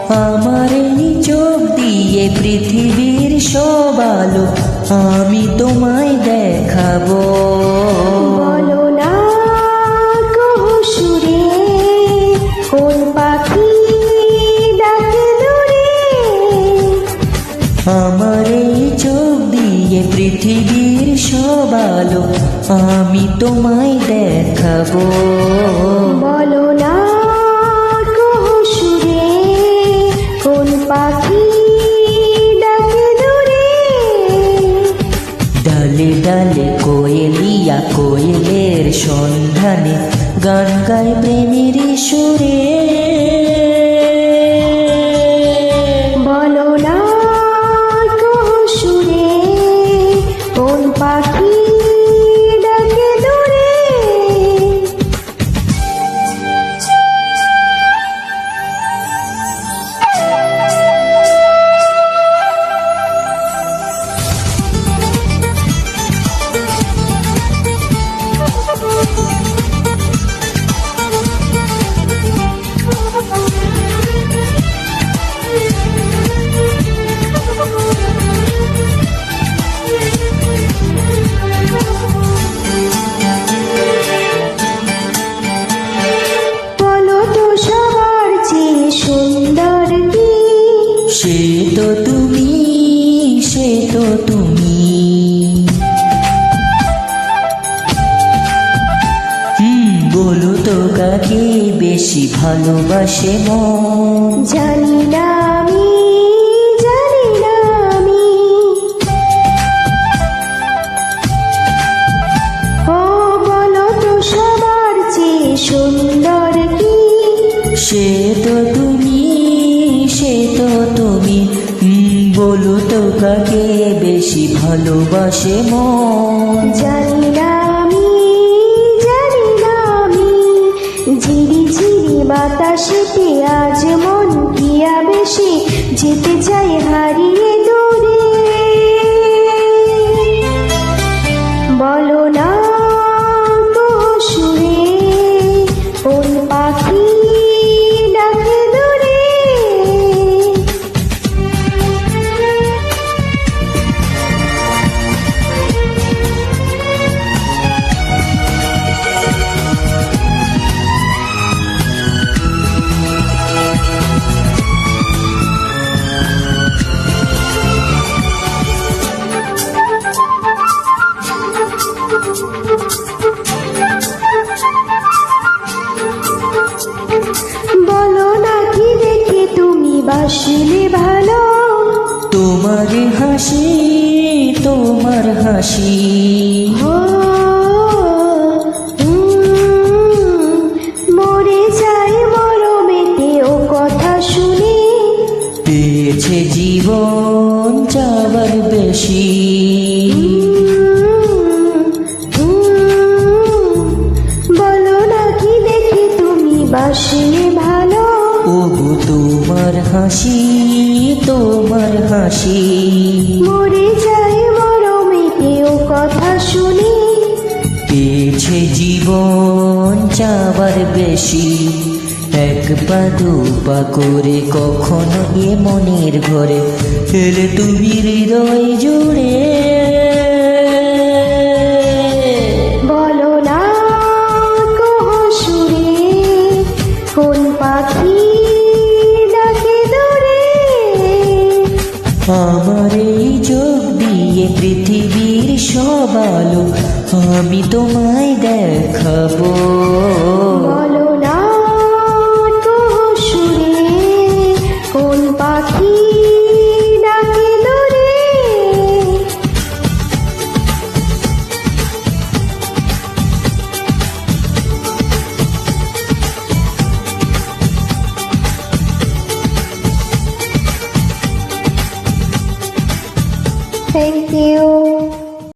আমার এই চোখ দিয়ে পৃথিবীর সব আলো আমি তোমায় দেখাবো। বলো না কহু সুরে কোন পাখি ডাকে দূরে। আমার এই চোখ দিয়ে পৃথিবীর সব আলো আমি তোমায় দেখাবো। বলো না কহু সুরে কোন পাখি ডাকে দূরে। ডালে ডালে কোয়েলিয়া কোয়েলের সন্ধানে গান গায় প্রেমের সুরে। বলো না কহু সুরে কোন পাখি ডাকে দূরে। বলো তো সবার চেয়ে সুন্দর কি? সে তো তুমি, সে তো তুমি। বলো তো কাকে বেশি ভালোবাসে মন? জানি না আমি, জানি না আমি। ও বলো তো সবার চেয়ে সুন্দর কি? সে তো তুমি, সে তো তুমি। বলো তো কাকে বেশি ভালোবাসে মন? জানি না আমি, জানি না আমি। ঝিরি ঝিরি বাতাসেতে আজ মন কি আবেশে যেতে চাই হারিয়ে দূরে। বলো না কহু সুরে কোন পাখি ডাকে দূরে। বলো না কি দেখে তুমি বাসিলে ভালো? তোমার হাসি, তোমার হাসি। ও, মরে যাই মরমেতে ও কথা শুনে। পেয়েছে জীবন চাবার বেশি। বলো না কি দেখে তুমি বাসিলে ভালো? ওগো তোমার হাসি, তোমার হাসি। মরে যাই মরমেতে ও কথা শুনে। পেয়েছে জীবন চাবার বেশি। এক পা দু পা করে কখনো এ মনের ঘরে এলে তুমি হৃদয় জুড়ে। বলো না কহু সুরে কোন পাখি ডাকে দূরে। আমার এই চোখ দিয়ে পৃথিবীর সব আলো আমি তোমায় দেখাবো। বলো না কহু সুরে কোন পাখি ডাকে দূরে। Thank you.